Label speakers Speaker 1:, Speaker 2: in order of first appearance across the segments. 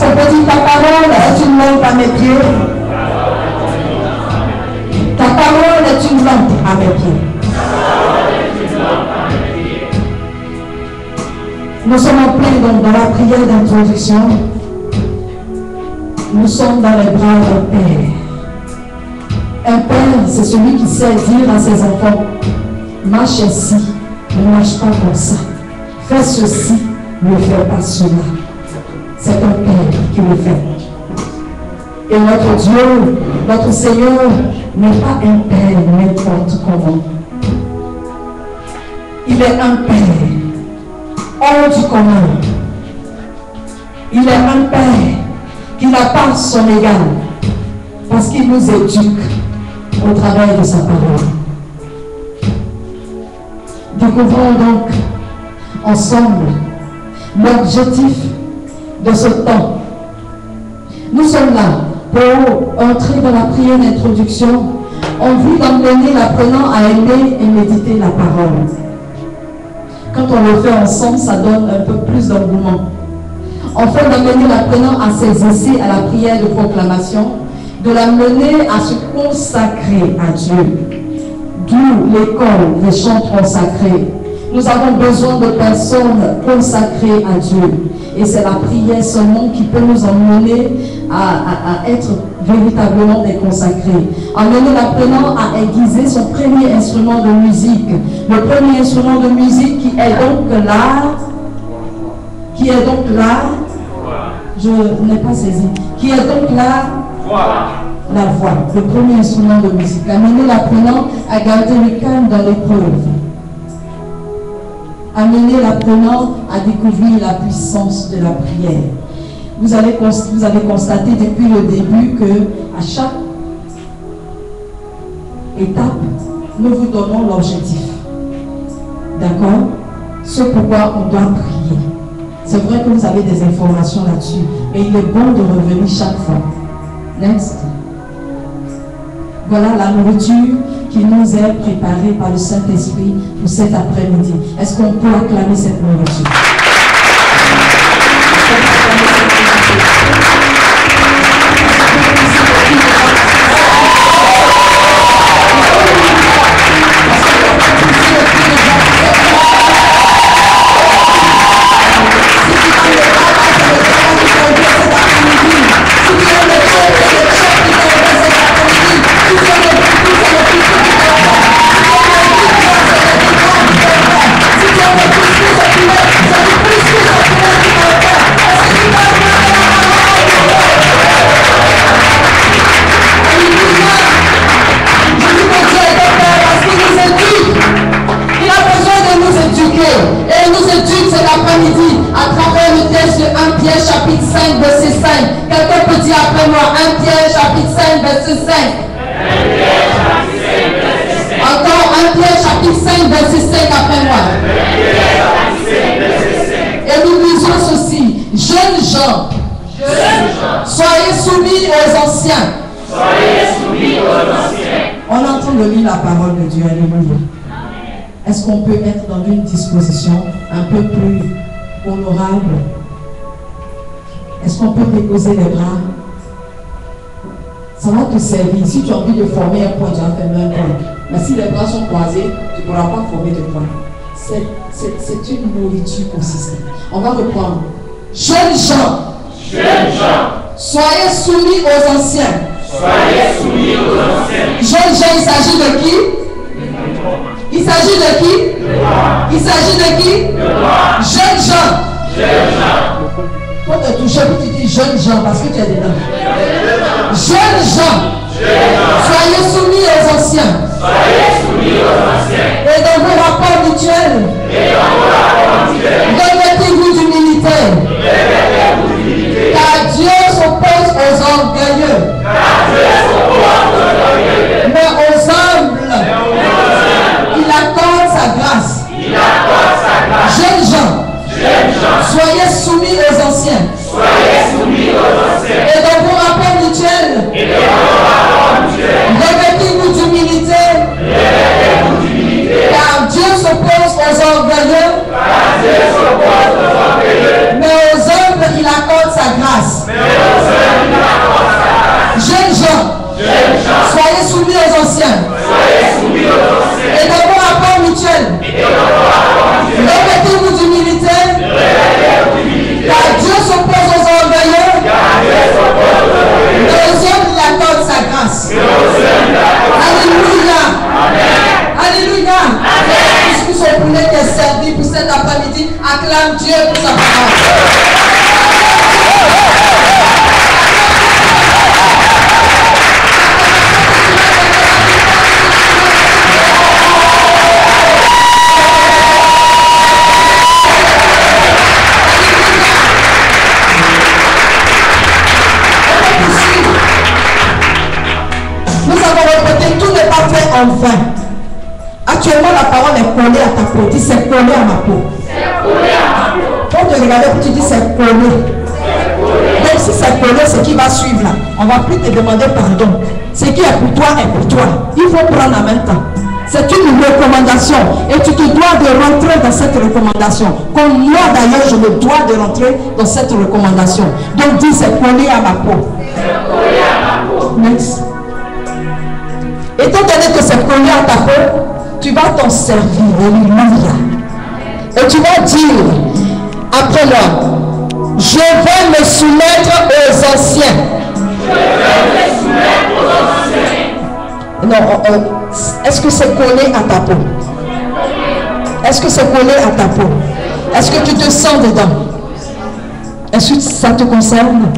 Speaker 1: qu'on peut dire ta parole est une lampe à mes pieds? Ta parole est une lampe à mes pieds. Nous sommes en plein donc dans la prière d'introduction. Nous sommes dans les bras d'un Père. Un Père, c'est celui qui sait dire à ses enfants, marche ici, ne marche pas comme ça. Fais ceci, ne fais pas cela. C'est un Père qui le fait. Et notre Dieu, notre Seigneur, n'est pas un Père n'importe comment. Il est un Père hors du commun. Il est un Père qui n'a pas son égal parce qu'il nous éduque au travers de sa parole. Découvrons donc ensemble l'objectif de ce temps. Nous sommes là pour entrer dans la prière d'introduction en vue d'emmener l'apprenant à aimer et méditer la parole. Quand on le fait ensemble, ça donne un peu plus d'engouement. Enfin, d'amener l'apprenant à ses essais à la prière de proclamation, de l'amener à se consacrer à Dieu. D'où l'école des chants consacrés. Nous avons besoin de personnes consacrées à Dieu. Et c'est la prière seulement qui peut nous emmener à être véritablement des consacrés. Emmener l'apprenant à aiguiser son premier instrument de musique. Le premier instrument de musique qui est donc l'art. Qui est donc l'art. Je n'ai pas saisi. Qui est donc l'art. La voix. Le premier instrument de musique. Amener l'apprenant à garder le calme dans l'épreuve. Amener l'apprenant à découvrir la puissance de la prière. Vous allez constater depuis le début que à chaque étape, nous vous donnons l'objectif. D'accord? Ce pourquoi on doit prier. C'est vrai que vous avez des informations là-dessus, mais il est bon de revenir chaque fois. Next. Voilà la nourriture qui nous est préparée par le Saint-Esprit pour cet après-midi. Est-ce qu'on peut acclamer cette nourriture? Est-ce qu'on peut être dans une disposition un peu plus honorable? Est-ce qu'on peut déposer les bras? Ça va te servir. Si tu as envie de former un point, tu vas faire un point. Mais si les bras sont croisés, tu ne pourras pas former de point. C'est une nourriture consistante. On va reprendre. Jeunes gens, soyez soumis aux anciens. Jeunes gens, il s'agit de qui? Il s'agit de qui? Il s'agit de qui? Jeunes gens. Quand tu touches, tu dis jeunes gens parce que tu es dedans. Jeunes gens. Soyez soumis aux anciens. Et dans vos rapports mutuels, revêtez-vous d'humilité. Car Dieu s'oppose aux orgueilleux. Mais aux humbles, il accorde sa grâce. Jeunes gens, soyez soumis aux anciens. Et dans vos rapports mutuels, revêtez-vous d'humilité. Car Dieu s'oppose aux orgueilleux. en vain. Actuellement, la parole est collée à ta peau. Dis, c'est collé à ma peau. Quand tu regardes, tu dis, c'est collé. Donc, si c'est collé, ce qui va suivre là, on ne va plus te demander pardon. Ce qui est pour toi est pour toi. Il faut prendre en même temps. C'est une recommandation et tu te dois de rentrer dans cette recommandation. Comme moi d'ailleurs, je me dois de rentrer dans cette recommandation. Donc, dis, c'est collé à ma peau. Next. Étant donné que c'est collé à ta peau, tu vas t'en servir. Alléluia. Et tu vas dire, après moi, je vais me soumettre aux anciens. Non, est-ce que c'est collé à ta peau? Est-ce que c'est collé à ta peau? Est-ce que tu te sens dedans? Est-ce que ça te concerne?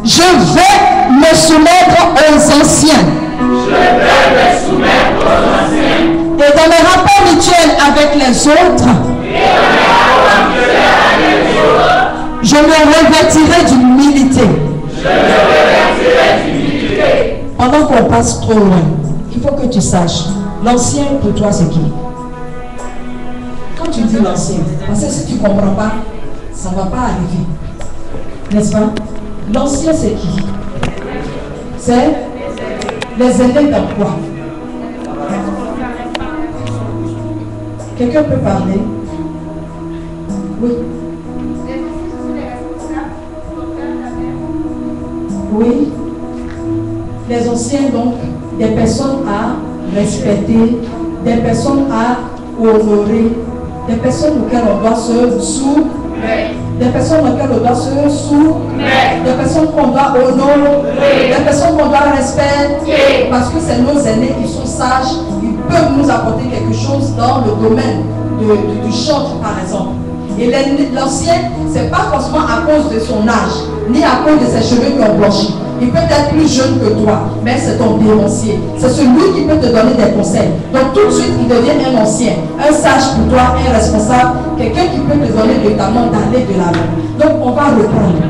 Speaker 1: Je vais me soumettre aux anciens. Je vais me soumettre aux anciens. Et dans mes rapports mutuels avec les autres, je me revêtirai d'humilité. Pendant qu'on passe trop loin, il faut que tu saches, l'ancien pour toi c'est qui? Quand tu dis l'ancien, parce que si tu ne comprends pas, ça ne va pas arriver. N'est-ce pas? L'ancien c'est qui? C'est les aînés dans quoi? Quelqu'un peut parler? Oui. Oui. Les anciens, donc, des personnes à respecter, des personnes à honorer, des personnes auxquelles on doit se soumettre, des personnes auxquelles on doit se soumettre, des personnes qu'on doit honorer, des personnes qu'on doit respecter, parce que c'est nos aînés qui sont sages, ils peuvent nous apporter quelque chose dans le domaine du chantre, par exemple. Et l'ancien, ce n'est pas forcément à cause de son âge, ni à cause de ses cheveux qui ont blanchi. Il peut être plus jeune que toi, mais c'est ton dénoncier. C'est celui qui peut te donner des conseils. Donc tout de suite, il devient un ancien, un sage pour toi, un responsable, quelqu'un qui peut te donner notamment d'aller de l'avant. Donc on va reprendre.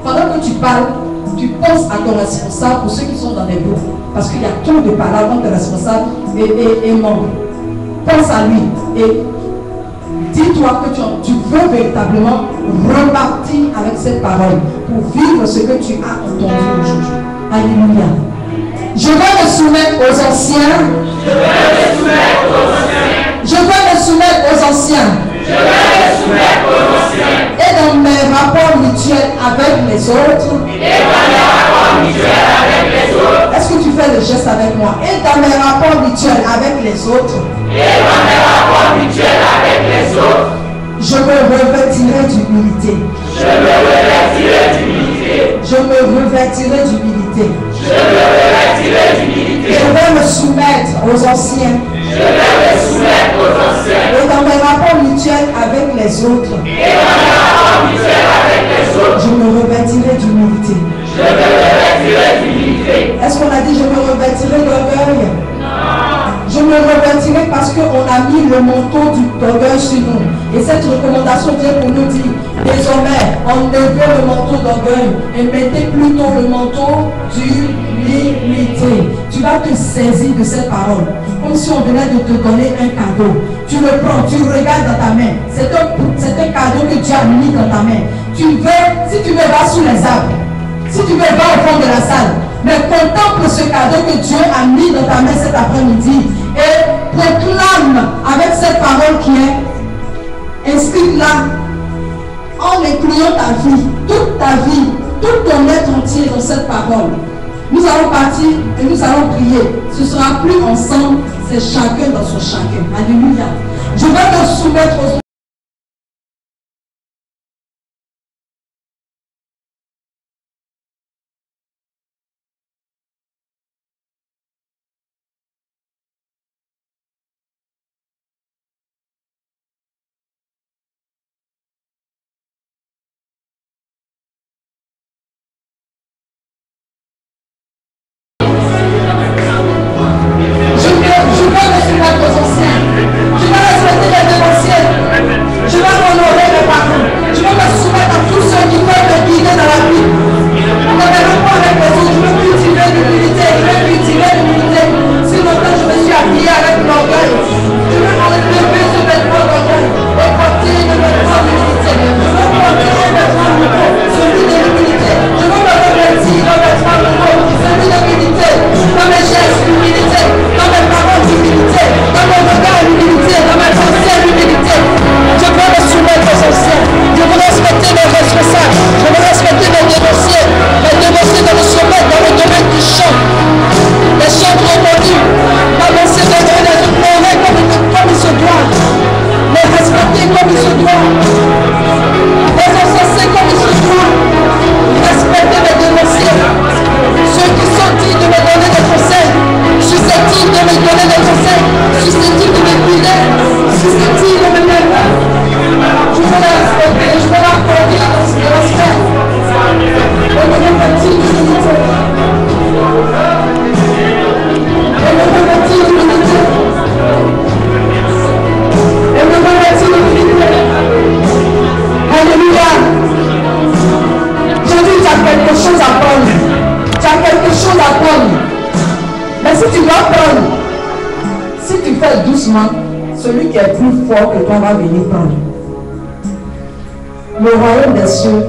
Speaker 1: Pendant que tu parles, tu penses à ton responsable pour ceux qui sont dans les groupes. Parce qu'il y a trop de paroles entre responsable et membre. Pense à lui et dis-toi que tu veux véritablement repartir avec cette parole pour vivre ce que tu as entendu aujourd'hui. Alléluia. Je vais me soumettre aux anciens. Je vais me soumettre aux anciens. Je vais me soumettre aux anciens. Je vais me soumettre aux anciens. Et dans mes rapports mutuels avec les autres. Et dans mes rapports mutuels avec les autres. Est-ce que tu fais le geste avec moi? Et dans mes rapports mutuels avec les autres. Et dans mes rapports mutuels avec les autres. Je me revêtirai d'humilité. Je me revêtirai d'humilité. Je me revêtirai d'humilité. Je me revêtirai d'humilité. Je vais me soumettre aux anciens. Je vais me soumettre aux anciens. Et dans mes rapports mutuels avec les autres. Et dans mes rapports mutuels avec les autres. Je me revêtirai d'humilité. Je me revêtirai d'humilité. Est-ce qu'on a dit je me revêtirai d'orgueil? Je me revêtirai parce qu'on a mis le manteau d'orgueil sur nous. Et cette recommandation vient pour nous dire, désormais, enlevez le manteau d'orgueil et mettez plutôt le manteau d'humilité. Tu vas te saisir de cette parole, comme si on venait de te donner un cadeau. Tu le prends, tu le regardes dans ta main. C'est un cadeau que Dieu a mis dans ta main. Si tu veux, va sous les arbres. Si tu veux, va au fond de la salle. Mais contemple ce cadeau que Dieu a mis dans ta main cet après-midi et proclame avec cette parole qui est inscrite là, en incluant ta vie, tout ton être entier dans cette parole. Nous allons partir et nous allons prier. Ce sera plus ensemble, c'est chacun dans son chacun. Alléluia. Je vais te soumettre aux anciens. Je vais respecter les dénonciers. revêtit d'humilité. Elle me revêtit d'humilité. Elle me revêtit d'humilité. Alléluia. J'ai dit, tu as quelque chose à prendre. Tu as quelque chose à prendre. Mais si tu dois prendre, si tu fais doucement, celui qui est plus fort que toi va venir prendre. Le royaume des cieux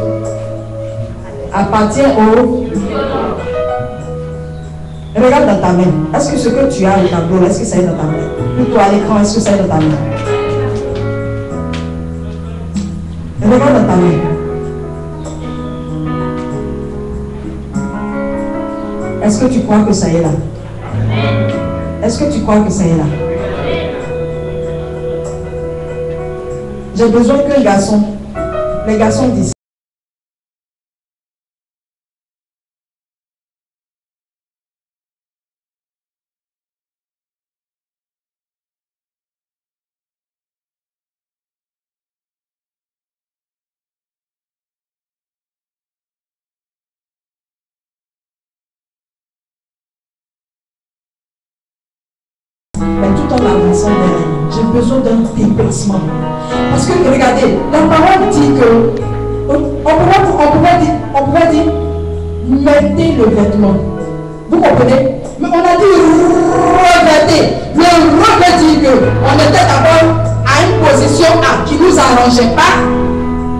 Speaker 1: appartient au... Regarde dans ta main. Est-ce que ce que tu as au tableau, est-ce que ça est dans ta main? Plutôt à l'écran, est-ce que ça est dans ta main? Regarde dans ta main. Est-ce que tu crois que ça est là? Est-ce que tu crois que ça est là? J'ai besoin qu'un garçon, les garçons disent. Mais tout en avançant vers elle, j'ai besoin d'un déplacement. Parce que regardez, la parole dit que on pourrait dire mettez le vêtement. Vous comprenez? Mais on a dit revêtez. Le revêt dit qu'on était d'abord à une position A qui ne nous arrangeait pas.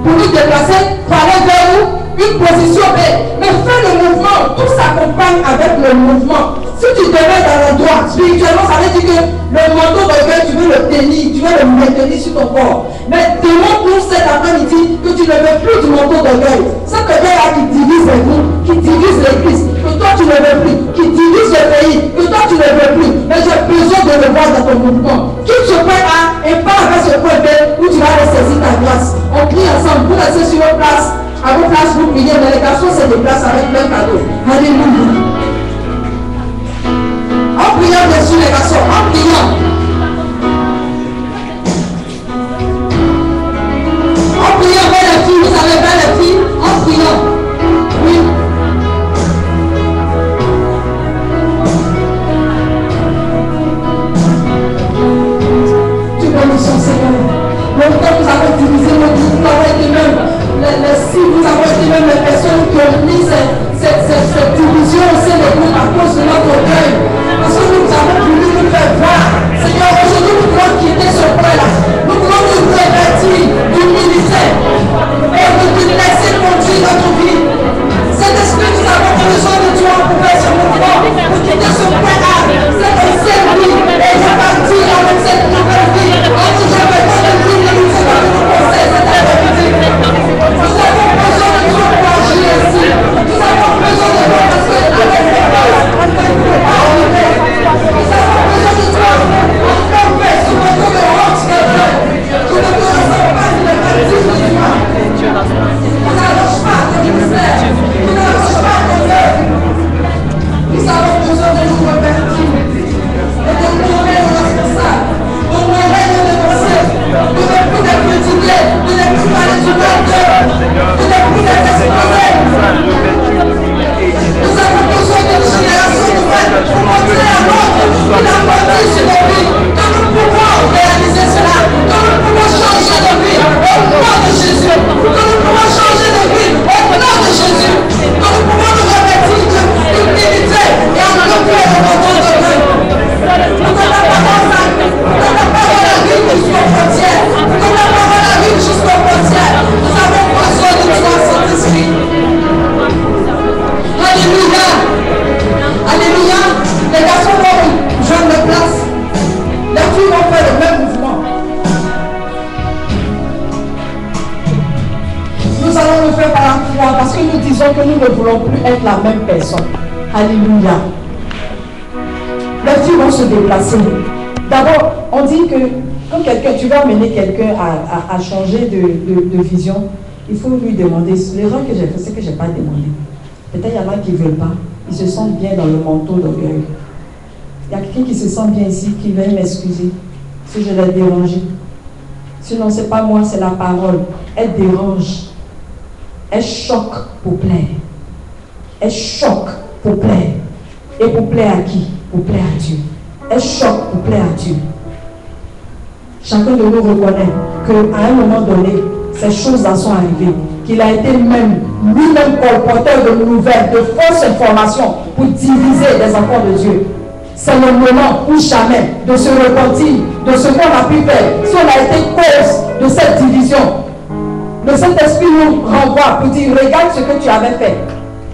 Speaker 1: Pour nous déplacer, pour aller vers où? Une position B. Mais fais le mouvement, tout s'accompagne avec le mouvement. Si tu demeures dans l'endroit, spirituellement, ça veut dire que le manteau d'orgueil, tu veux le tenir, tu veux le maintenir sur ton corps. Mais demande-nous cet après-midi que tu ne veux plus du manteau d'orgueil. Cet orgueil-là qui divise les groupes, qui divise l'église, que toi tu ne veux plus, qui divise le pays, que toi tu ne veux plus. Mais j'ai besoin de le voir dans ton mouvement. Quitte ce point A et pas avec ce point B où tu vas ressaisir ta grâce. On prie ensemble, vous restez sur vos places. À vos places, vous priez, mais les garçons se déplacent avec leur cadeau. Alléluia. En priant, bien sûr, les garçons, en priant. En priant vers les filles, vous avez vers les filles, en priant. Oui. Tu bénis son Seigneur. Longtemps, nous avons divisé nos groupes, nous avons été même les filles, nous avons été même les personnes qui ont mis cette division au sein des groupes à cause de notre orgueil. Parce que nous avons voulu nous faire voir. Seigneur, aujourd'hui nous voulons quitter ce point-là. Nous voulons nous revêtir d'humilité et de nous laisser conduire notre vie. Cet esprit, nous avons besoin de toi pour faire ce mouvement, pour quitter ce point-là, cette ancienne vie, et repartir avec cette nouvelle vie. En tout cas, maintenant, le vie de nous dans nos conseils, cette après-midi. Nous avons besoin de toi pour agir ici. Nous avons besoin de toi parce que avec les choses, on ne peut pas arriver. Nous avons besoin de toi. On peut faire ce que nous devons faire. Tu ne te ressens pas de la baptise de toi. On n'arrange pas ton ministère. On n'arrange pas ton œuvre. Nous avons besoin de nous revertir et de nous mettre responsables. De nous règne de pensée. De ne plus les critiquer. De ne plus parler du mal d'eux. De ne plus les exposer. Nous avons besoin d'une génération nouvelle pour montrer à l'autre qu'il a bâti sur nos vies, que nous pouvons réaliser cela, que nous pouvons changer de vie au nom de Jésus, que nous pouvons changer de vie au nom de Jésus, que nous pouvons nous revêtir d'humilité et en enlever le manteau de Dieu. Nous donnons la parole à vie jusqu'aux frontières, nous donnons la parole à vie jusqu'aux frontières. Nous avons besoin de toi, Saint-Esprit. Alléluia. Alléluia. Les garçons vont joindre de place. Les filles vont faire le même mouvement. Nous allons le faire par la foi parce que nous disons que nous ne voulons plus être la même personne. Alléluia. Les filles vont se déplacer. D'abord, on dit que quand tu vas amener quelqu'un à changer de vision, il faut lui demander. L'erreur que j'ai fait, c'est que je n'ai pas demandé. Peut-être il y en a qui ne veulent pas. Ils se sentent bien dans le manteau d'orgueil. Il y a quelqu'un qui se sent bien ici, qui vient m'excuser si je l'ai dérangé. Sinon, ce n'est pas moi, c'est la parole. Elle dérange. Elle choque pour plaire. Elle choque pour plaire. Et pour plaire à qui? Pour plaire à Dieu. Elle choque pour plaire à Dieu. Chacun de nous reconnaît qu'à un moment donné, ces choses-là sont arrivées. Qu'il a été même, lui-même colporteur de nouvelles, de fausses informations pour diviser les enfants de Dieu. C'est le moment ou jamais de se repentir de ce qu'on a pu faire. Si on a été cause de cette division, le Saint-Esprit nous renvoie pour dire, regarde ce que tu avais fait.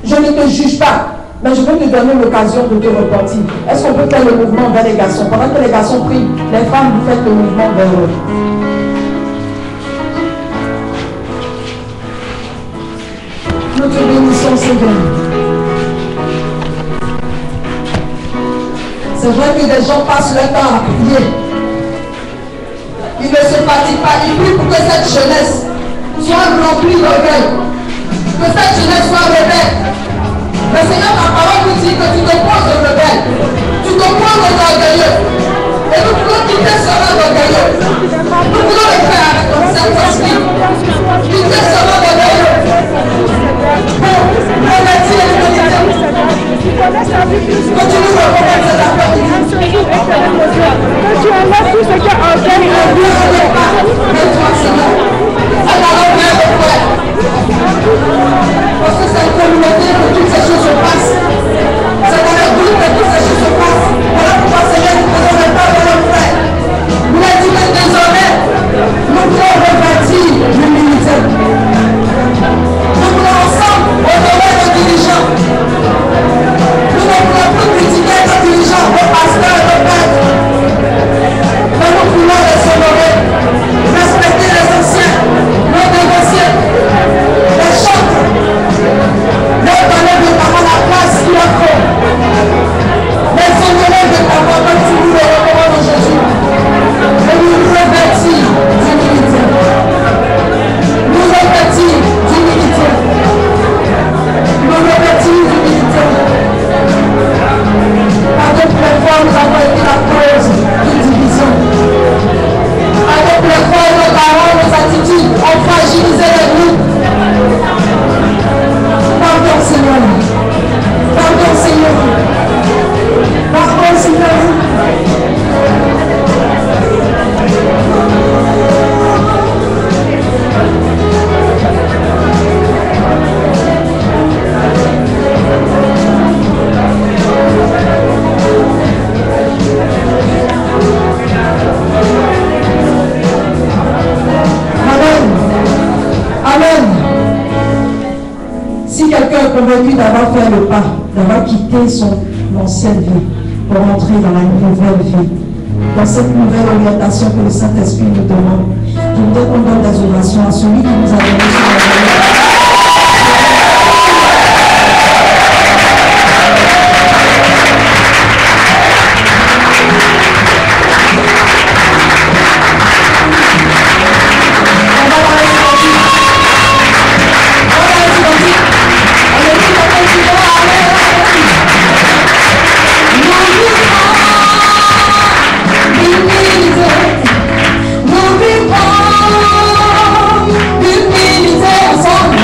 Speaker 1: Je ne te juge pas, mais je veux te donner l'occasion de te repentir. Est-ce qu'on peut faire le mouvement vers les garçons? Pendant que les garçons prient, les femmes, vous faites le mouvement vers eux. Nous te bénissons, Seigneur. C'est vrai que des gens passent leur temps à prier. Ils ne se fatiguent pas. Ils prient pour que cette jeunesse soit remplie d'orgueil. Que cette jeunesse soit rebelle. Le Seigneur, ta parole nous dit que tu te poses aux rebelles. Tu te poses aux orgueilleux. Et nous voulons quitter ce rang d'orgueilleux. Nous voulons le faire avec ton Saint-Esprit. Quitter ce rang d'orgueilleux. Pour remercier l'humanité. Continue de reconnaître cette affaire.
Speaker 2: Tu enlèves tout ce qui est orgueil en vie.
Speaker 1: Parce que c'est une communauté que toutes ces choses se passent. C'est dans le groupe que toutes ces choses se passent. Voilà pourquoi Seigneur, nous faisons le pas de nos frères. Nous l'avons dit que désormais, nous voulons rebâtir l'humilité. Nous voulons ensemble honorer nos dirigeants. Nous ne voulons plus critiquer nos dirigeants, nos pasteurs, nos pères. Mais nous voulons les honorer, respecter les anciens, nos négociés, les chantres, leur donner notamment la place qu'il leur faut, les honorer de ta voix comme tu nous le recommandes aujourd'hui, et nous revêtir d'humilité. Nous revêtir d'humilité. Nous revêtir d'humilité. Avec les fois, nous avons été la cause d'une division. Avec les fois, nos paroles, nos attitudes ont fragilisé les groupes. Pardon, Seigneur. Pardon, Seigneur. Pardon, Seigneur. Amen. Si quelqu'un est convaincu d'avoir fait le pas, d'avoir quitté son ancienne vie pour entrer dans la nouvelle vie, dans cette nouvelle orientation que le Saint-Esprit nous demande, je voudrais qu'on donne des orations à celui qui nous a donné sur la vie. Nous vivons l'humilité ensemble.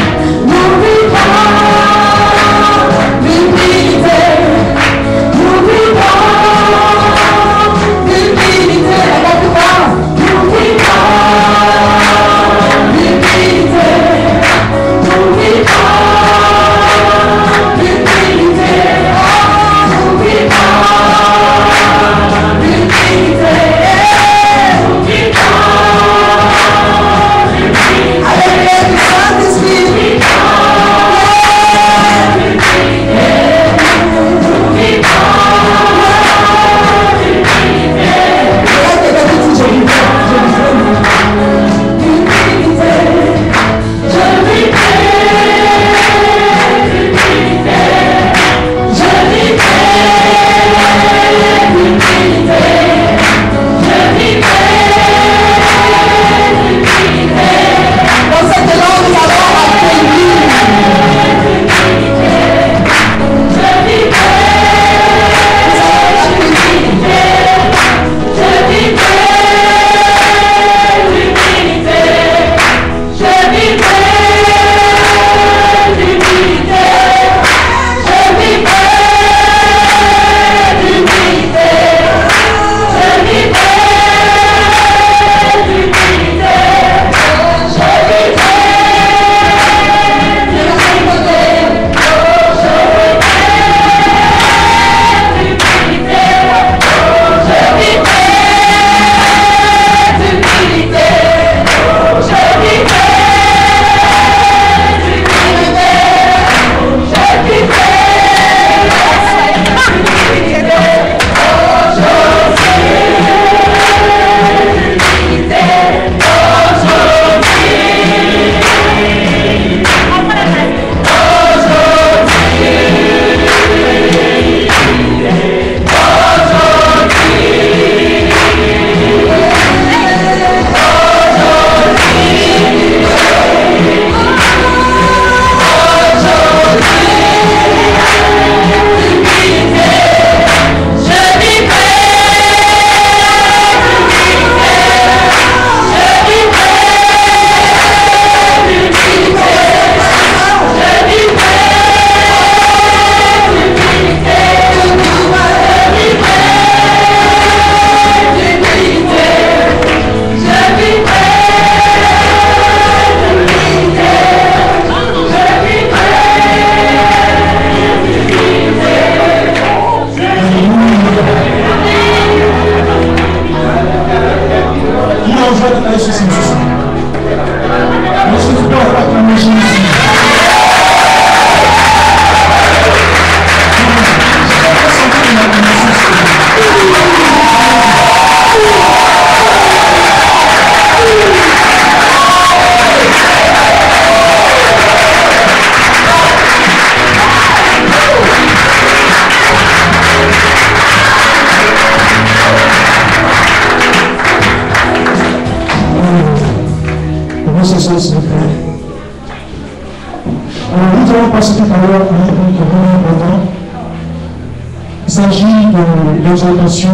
Speaker 3: l'exhortation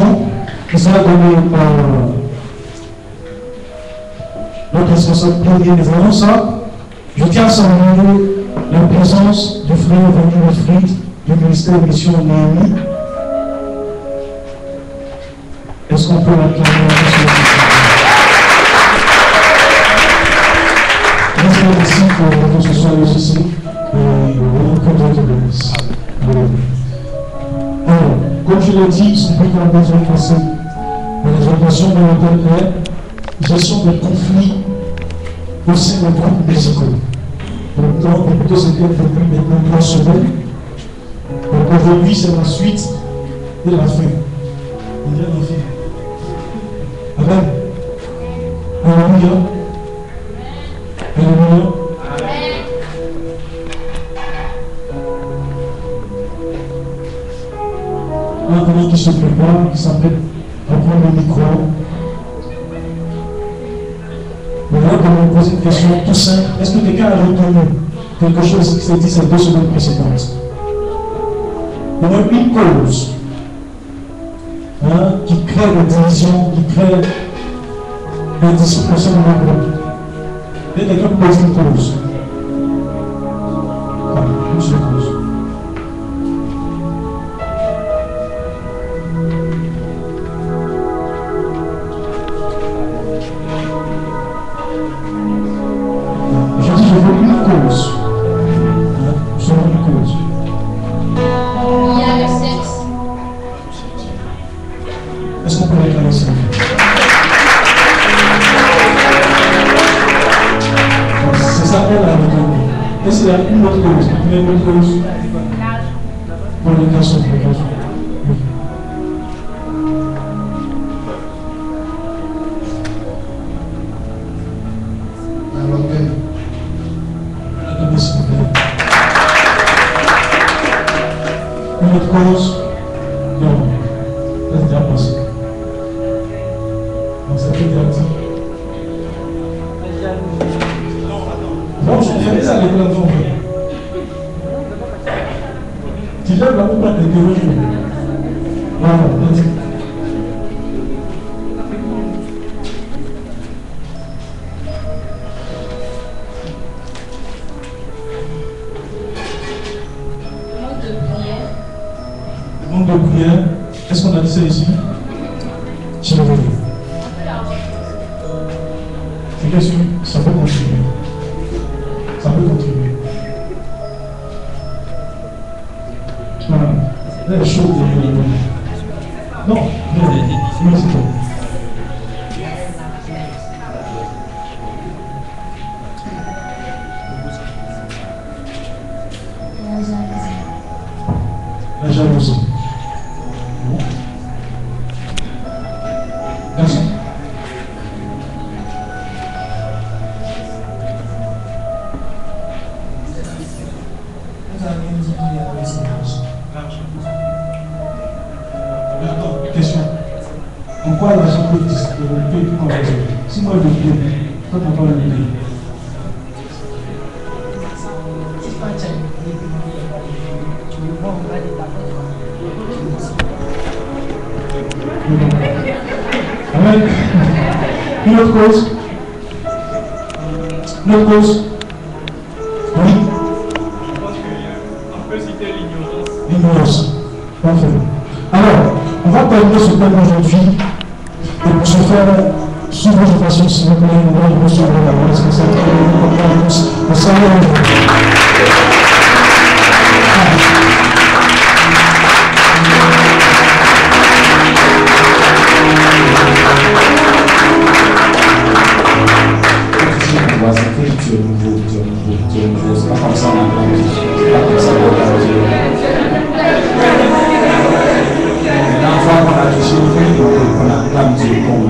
Speaker 3: qui sera donnée par notre responsable Claudie. Mais avant ça, je tiens à saluer la présence du frère René Wilfried du ministère de Mission Néhémie. Est-ce qu'on peut l'acclamer? Merci pour ce soir ici. Que Dieu te bénisse. Alors, comme je l'ai dit, ce n'est pas besoin de passer. Les orientations de l'hôtel est gestion des conflits au sein des groupes musicaux. Donc, écoutez ce qu'elle fait depuis maintenant 3 semaines. Donc, aujourd'hui, c'est la suite de la fin. On vient d'en finir. Amen. Alléluia. Alléluia. Un ami qui se prépare, qui s'appelle reprendre le micro. Maintenant, quand on pose une question tout simple, est-ce que quelqu'un a retenu quelque chose qui s'est dit ces 2 semaines précédentes? Au moins une cause qui crée des divisions, qui crée des discussions dans le groupe. Et quelqu'un pose une cause. Une seule cause. Est-ce qu'il y a une autre cause? Une autre cause pour les garçons. Attendez, s'il vous plaît. Une autre cause? Non. C'est déjà passé. Donc, ça fait déjà dit. Non, je viens ça avec l'enfant. Tu lèves la coupe à t'interroger. Voilà, vas-y. Manque de prière. Est-ce qu'on a dit ça ici? Je le veux. C'est bien sûr, ça peut contribuer. Ça peut contribuer. Voilà. Là, les choses de... Non, non, c'est bon. La jalousie. Bon. Merci. Question. En quoi l'argent peut développer tout en raison? Si moi je le dis, toi tu n'as pas le dire. Amen. Une autre cause? Une autre cause? Oui.
Speaker 4: On peut citer l'ignorance.
Speaker 3: L'ignorance. Parfait. Alors, on va terminer ce thème aujourd'hui. Et pour ce faire, sous vos patients, s'il vous plaît, nous allons recevoir la voix. Est-ce que ça va tous? On s'en va aujourd'hui.
Speaker 5: Tu es nouveau, c'est pas comme ça on a grandi, c'est pas comme ça on a grandi. L'enfant qu'on a touché, qu'on a grandi, qu'on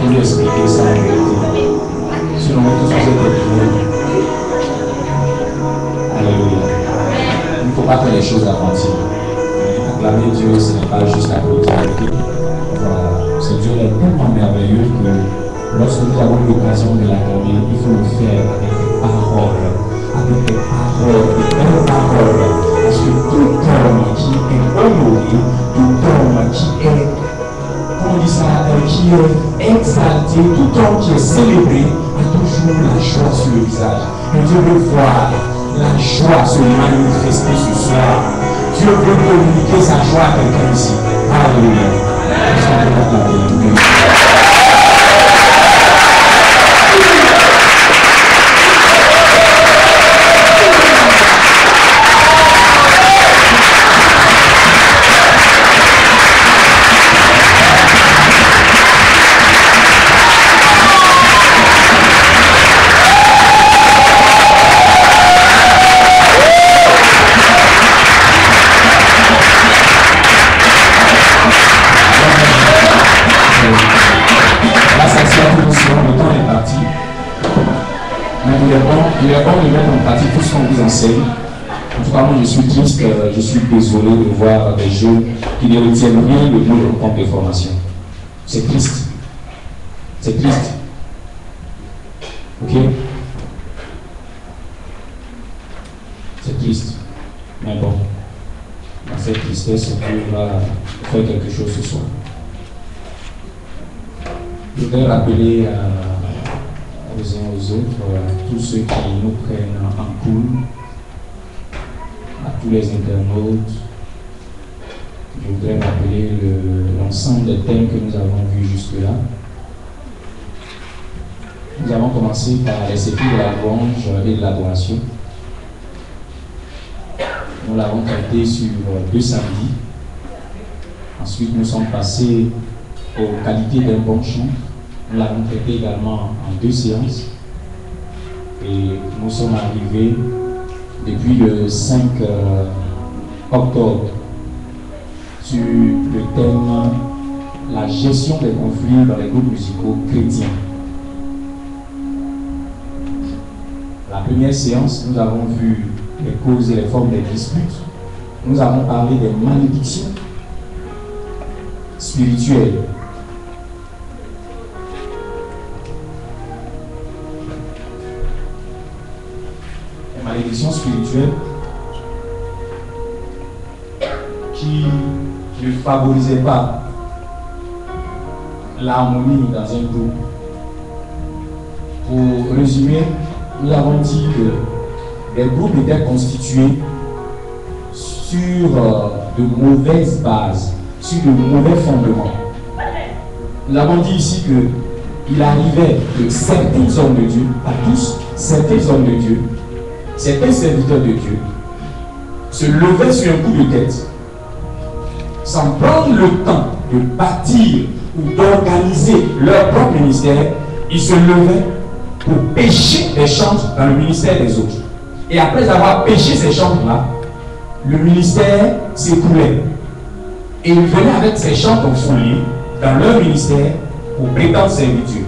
Speaker 5: lui expliquer ça en vérité. Sinon, on est tous des Alléluia. Il ne faut pas faire les choses à moitié. Acclamer Dieu, ce n'est pas juste applaudir. Voilà. Ce Dieu est tellement merveilleux que lorsque nous avons l'occasion de l'acclamer, il faut le faire avec des paroles, des belles paroles, parce que tout homme qui est qui est, comment on dit ça, qui est exalté, tout homme qui est célébré a toujours la joie sur le visage. Et Dieu veut voir la joie se manifester ce soir. Dieu veut communiquer sa joie à quelqu'un ici. Alléluia. Il est bon de mettre en pratique tout ce qu'on vous enseigne. En tout cas, moi je suis triste, je suis désolé de voir des jeunes qui ne retiennent rien de nos rencontres de formation. C'est triste. C'est triste. Ok? C'est triste. Mais bon, dans cette tristesse, Dieu va faire quelque chose ce soir. Je voudrais rappeler aux uns aux autres, à tous ceux qui nous prennent en cours, à tous les internautes. Je voudrais rappeler l'ensemble des thèmes que nous avons vus jusque-là. Nous avons commencé par les séries de la louange et de l'adoration. Nous l'avons traité sur 2 samedis. Ensuite, nous sommes passés aux qualités d'un bon chant. Nous l'avons traité également en 2 séances. Et nous sommes arrivés depuis le 5 octobre sur le thème la gestion des conflits dans les groupes musicaux chrétiens. La première séance, nous avons vu les causes et les formes des disputes. Nous avons parlé des malédictions spirituelles. Les malédictions spirituelles qui ne favorisaient pas l'harmonie dans un groupe. Pour résumer, nous avons dit que les groupes étaient constitués sur de mauvaises bases, sur de mauvais fondements. Nous avons dit ici qu'il arrivait que certains hommes de Dieu, pas tous, certains hommes de Dieu, certains serviteurs de Dieu, se levaient sur un coup de tête, sans prendre le temps de bâtir ou d'organiser leur propre ministère. Ils se levaient pour pêcher des chantres dans le ministère des autres. Et après avoir pêché ces chantres-là, le ministère s'écoulait. Et ils venaient avec ces chantres foulés dans leur ministère pour prétendre servir Dieu.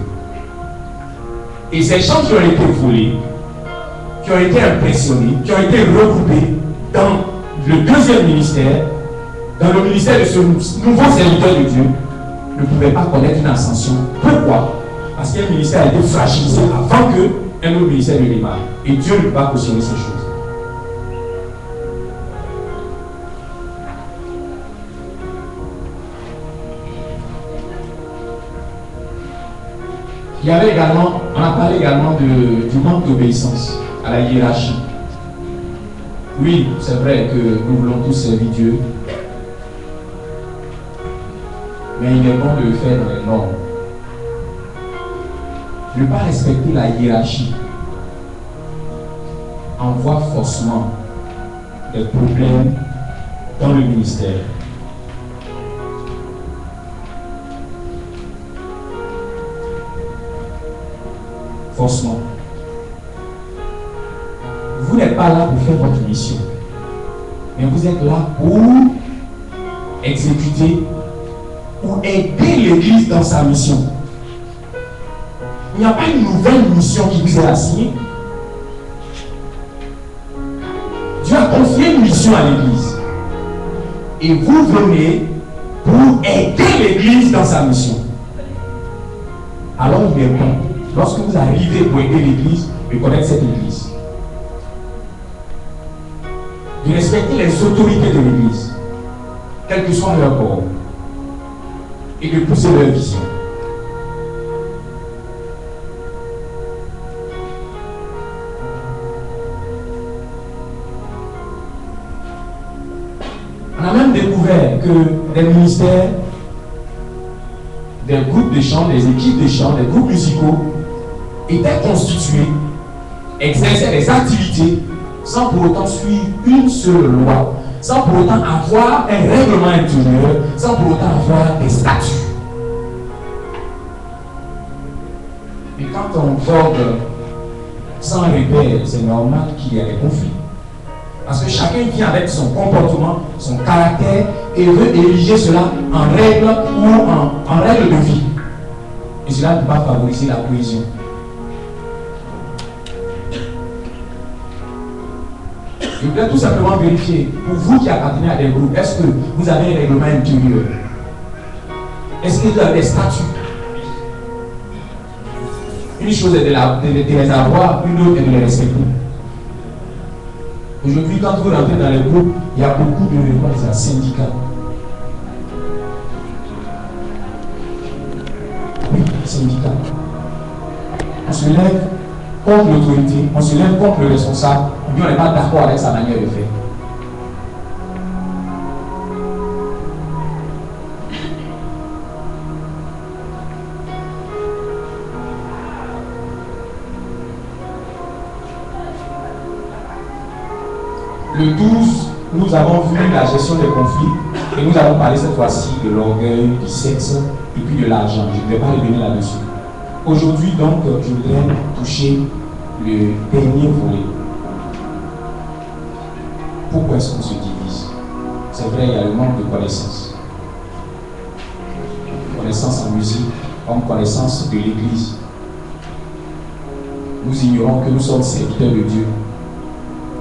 Speaker 5: Et ces chantres qui ont été volés, qui ont été impressionnés, qui ont été regroupés dans le 2e ministère, dans le ministère de ce nouveau serviteur de Dieu, ne pouvaient pas connaître une ascension. Pourquoi? Parce qu'un ministère a été fragilisé avant qu'un autre ministère ne démarre. Et Dieu ne peut pas cautionner ces choses. Il y avait également, on a parlé également du manque d'obéissance à la hiérarchie. Oui, c'est vrai que nous voulons tous servir Dieu, mais il est bon de le faire dans les normes. Ne pas respecter la hiérarchie envoie forcément des problèmes dans le ministère. Forcément. Vous n'êtes pas là pour faire votre mission, mais vous êtes là pour exécuter, pour aider l'Église dans sa mission. Il n'y a pas une nouvelle mission qui vous est assignée. Dieu a confié une mission à l'Église. Et vous venez pour aider l'Église dans sa mission. Alors il est bon, lorsque vous arrivez pour aider l'Église, de connaître cette Église. De respecter les autorités de l'Église, quel que soit leur corps. et de pousser leur vision. On a même découvert que des ministères, des groupes de chant, des équipes de chant, des groupes musicaux étaient constitués, exerçaient des activités sans pour autant suivre une seule loi, sans pour autant avoir un règlement intérieur, sans pour autant avoir des statuts. Et quand on vogue sans repère, c'est normal qu'il y ait des conflits. Parce que chacun vient avec son comportement, son caractère, et veut ériger cela en règle ou en règle de vie. Et cela ne peut pas favoriser la cohésion. Je voudrais tout simplement vérifier, pour vous qui appartenez à des groupes, est-ce que vous avez un règlement intérieur? Est-ce que vous avez des statuts? Une chose est de les avoir, une autre est de les respecter. Aujourd'hui, quand vous rentrez dans les groupes, il y a beaucoup de syndicats. Oui, syndicats. On se lève contre l'autorité, on se lève contre le responsable, ou bien on n'est pas d'accord avec sa manière de faire. Le 12, nous avons vu la gestion des conflits et nous avons parlé cette fois-ci de l'orgueil, du sexe et puis de l'argent. Je ne vais pas revenir là-dessus. Aujourd'hui, donc, je voudrais toucher le dernier volet. Pourquoi est-ce qu'on se divise? C'est vrai, il y a le manque de connaissances. Connaissance en musique, comme connaissance de l'Église. Nous ignorons que nous sommes serviteurs de Dieu.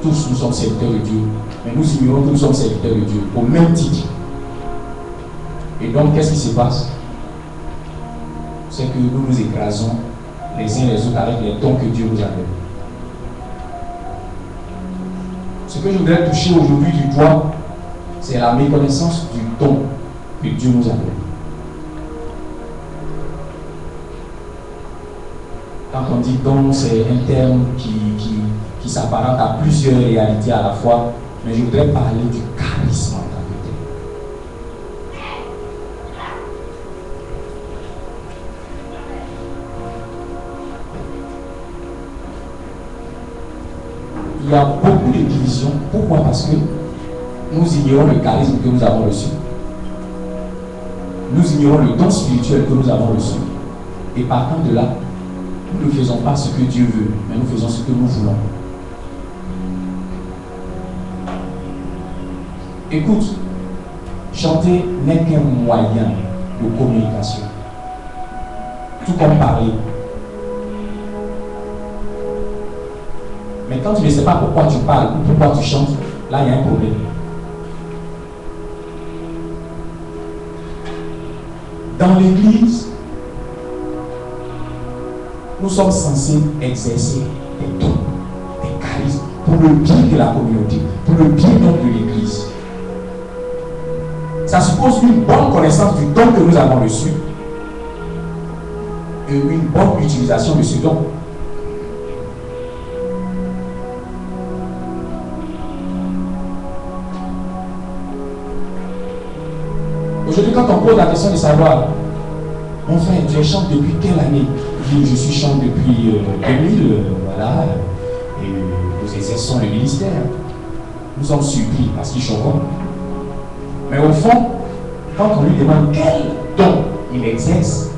Speaker 5: Tous nous sommes serviteurs de Dieu, mais nous ignorons que nous sommes serviteurs de Dieu, au même titre. Et donc, qu'est-ce qui se passe? C'est que nous nous écrasons les uns les autres avec les dons que Dieu nous a donnés. Ce que je voudrais toucher aujourd'hui du doigt, c'est la méconnaissance du don que Dieu nous a donné. Quand on dit don, c'est un terme qui s'apparente à plusieurs réalités à la fois, mais je voudrais parler du charisme en tant que tel. Il y a beaucoup de divisions. Pourquoi? Parce que nous ignorons le charisme que nous avons reçu. Nous ignorons le don spirituel que nous avons reçu. Et partant de là, nous ne faisons pas ce que Dieu veut, mais nous faisons ce que nous voulons. Écoute, chanter n'est qu'un moyen de communication. Tout comme parler. Mais quand tu ne sais pas pourquoi tu parles ou pourquoi tu chantes, là il y a un problème. Dans l'église, nous sommes censés exercer des dons, des charismes, pour le bien de la communauté, pour le bien donc de l'église. Ça suppose une bonne connaissance du don que nous avons reçu et une bonne utilisation de ce don. Aujourd'hui, quand on pose la question de savoir, mon frère, tu chantes depuis quelle année? Je suis chante depuis 2000, voilà, et nous exerçons le ministère. Nous sommes surpris parce qu'ils choquent. Mais au fond, quand on lui demande quel don il exerce,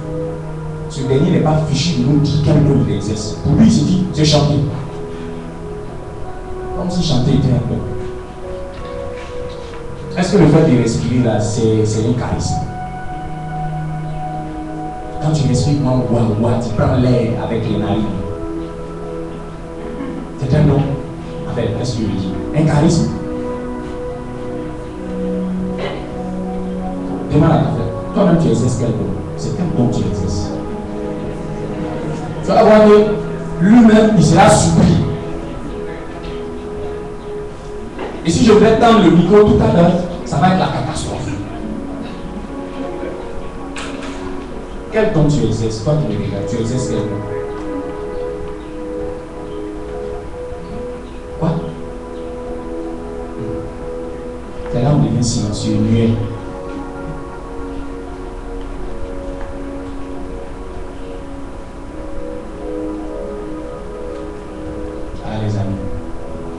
Speaker 5: ce dernier n'est pas fichu de nous dire quel don il exerce. Pour lui, il se dit, c'est chanter. Comme si chanter était un don. Est-ce que le fait de respirer là, c'est un charisme? Quand tu respires, tu prends l'air avec les narines. C'est un don. En fait, qu'est-ce que je dis? Un charisme. Demande à ton frère. Toi-même, tu exerces quel don? C'est quel don tu exerces? Tu vas voir que lui-même, il sera surpris. Et si je voulais tendre le micro tout à l'heure, ça va être la catastrophe. Quel don tu exerces? Toi qui me regardes, tu exerces quel don? Quoi? C'est là où on devient silencieux, muet. Ah les amis,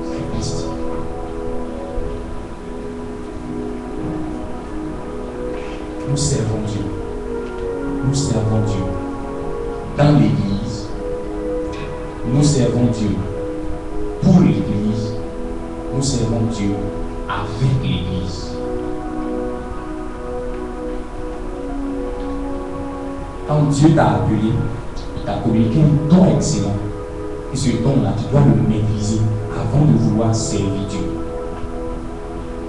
Speaker 5: c'est triste. Nous servons Dieu. Nous servons Dieu. Dans l'église, nous servons Dieu. Pour l'église, nous servons Dieu avec l'église. Quand Dieu t'a appelé, il t'a communiqué un don excellent. Et ce don-là, tu dois le maîtriser avant de vouloir servir Dieu.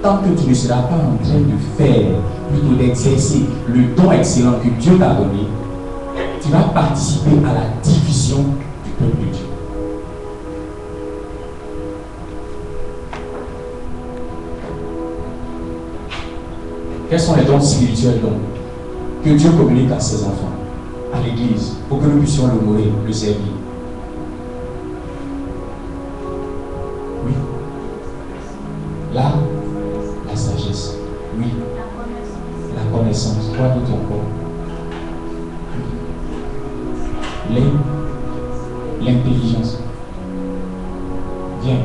Speaker 5: Tant que tu ne seras pas en train de faire, plutôt d'exercer le don excellent que Dieu t'a donné, tu vas participer à la division du peuple de Dieu. Quels sont les dons spirituels donc que Dieu communique à ses enfants, à l'église, pour que nous puissions l'honorer, le servir? Oui. Là, la sagesse. Oui. La connaissance. Quoi d'autre encore? L'intelligence. Viens,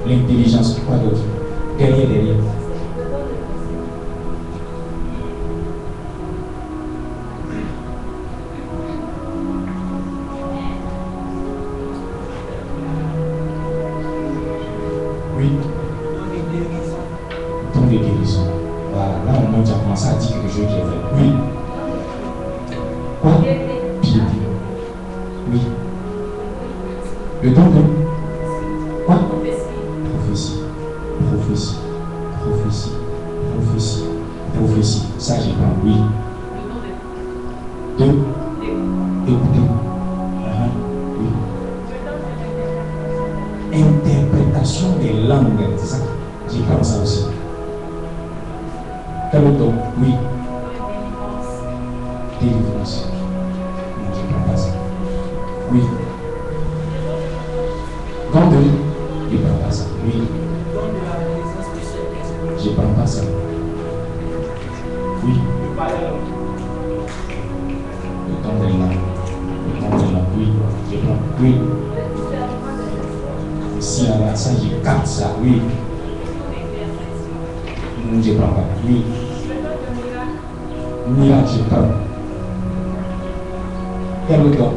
Speaker 5: on l'intelligence. Quoi d'autre? Derrière. Oui. Don de guérison. Voilà, là au moins tu as commencé à dire quelque chose qui est vrai. Oui. Quoi? Piété. Oui. Le don de quoi? Prophétie. Ça j'ai pas. Oui. De écouter. Oui. Interprétation des langues. C'est ça. J'ai pas ça aussi. Quel autre don? Oui. Délivrance. Non, je ne prends pas ça. Oui. Don de. Je ne prends pas ça. Oui. Je ne prends pas ça. Oui. Le don de langue. Oui. Je prends. Oui. Si là, ça, je capte ça. Oui. Non, je ne prends pas. Oui. Miracle, je prends. Quel autre don?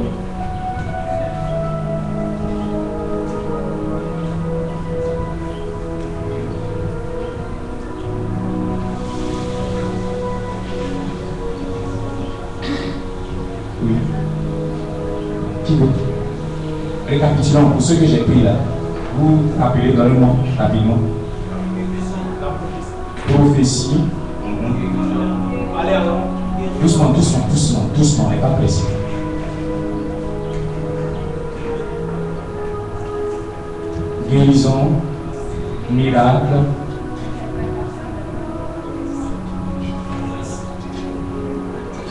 Speaker 5: Oui. Qui veut? Récapitulons pour ceux que j'ai pris là. Vous appelez dans le nom rapidement. Prophétie. Doucement, on n'est pas pressé. Guérison, miracle.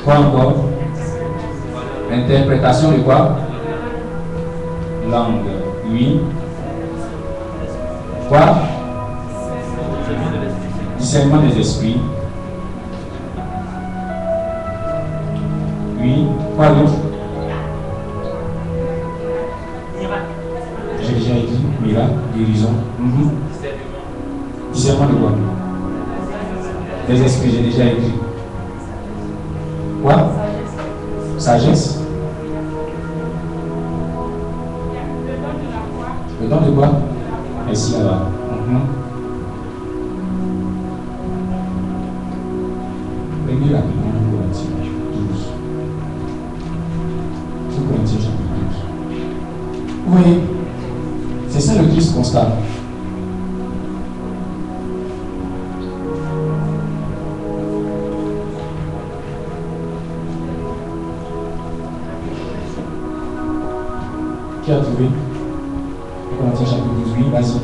Speaker 5: Quoi encore? Interprétation de quoi? Langue. Oui. Quoi? Discernement des esprits. Oui. Quoi d'autre? J'ai déjà dit miracle, guérison. Discernement de quoi? Des esprits, j'ai déjà écrit. Quoi? Sagesse. Le don de quoi? Ici, là-bas. Prenez rapidement Corinthiens 12. Corinthiens chapitre 12. Vous voyez, c'est ça le Christ constat. Qui a trouvé? Corinthiens chapitre 12, oui, vas-y.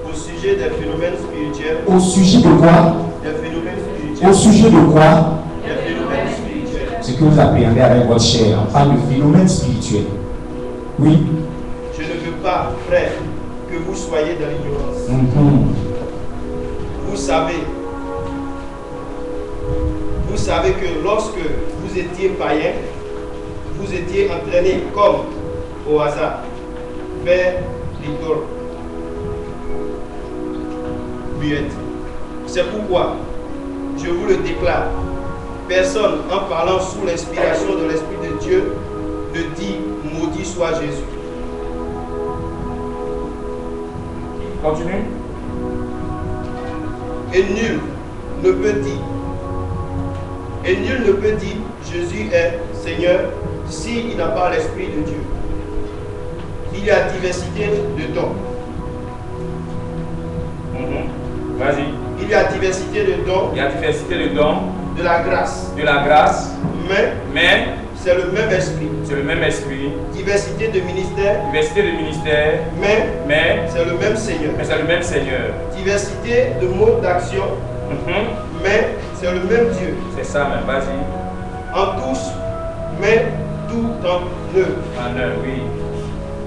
Speaker 4: Au sujet sujet des phénomènes spirituels.
Speaker 5: Au sujet de quoi?
Speaker 4: Des phénomènes spirituels.
Speaker 5: Au sujet de quoi?
Speaker 4: Des phénomènes spirituels.
Speaker 5: Ce que vous appréhendez avec votre chair, on parle de phénomènes spirituels. Oui.
Speaker 4: Je ne veux pas, frère, que vous soyez dans l'ignorance. Vous savez que lorsque vous étiez païen, vous étiez entraîné comme au hasard vers l'idole muette. C'est pourquoi je vous le déclare, personne en parlant sous l'inspiration de l'Esprit de Dieu ne dit maudit soit Jésus.
Speaker 5: Continue.
Speaker 4: Et nul ne peut dire Jésus est Seigneur s'il n'a pas l'Esprit de Dieu. Il y a diversité de dons.
Speaker 6: Vas-y.
Speaker 4: Il y a diversité de dons.
Speaker 6: Il y a diversité de dons.
Speaker 4: De la grâce.
Speaker 6: De la grâce.
Speaker 4: Mais c'est le même esprit.
Speaker 6: C'est le même esprit.
Speaker 4: Diversité de ministères.
Speaker 6: Diversité de ministères.
Speaker 4: Mais c'est le même Seigneur.
Speaker 6: Mais c'est le même Seigneur.
Speaker 4: Diversité de modes d'action. Mais c'est le même Dieu.
Speaker 6: C'est ça même, vas-y.
Speaker 4: En tous, mais tout en eux.
Speaker 6: En eux, oui.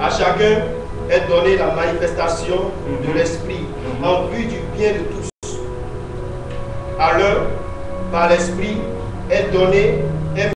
Speaker 4: À chacun est donnée la manifestation de l'Esprit en vue du bien de tous. À l'un, par l'Esprit, est donnée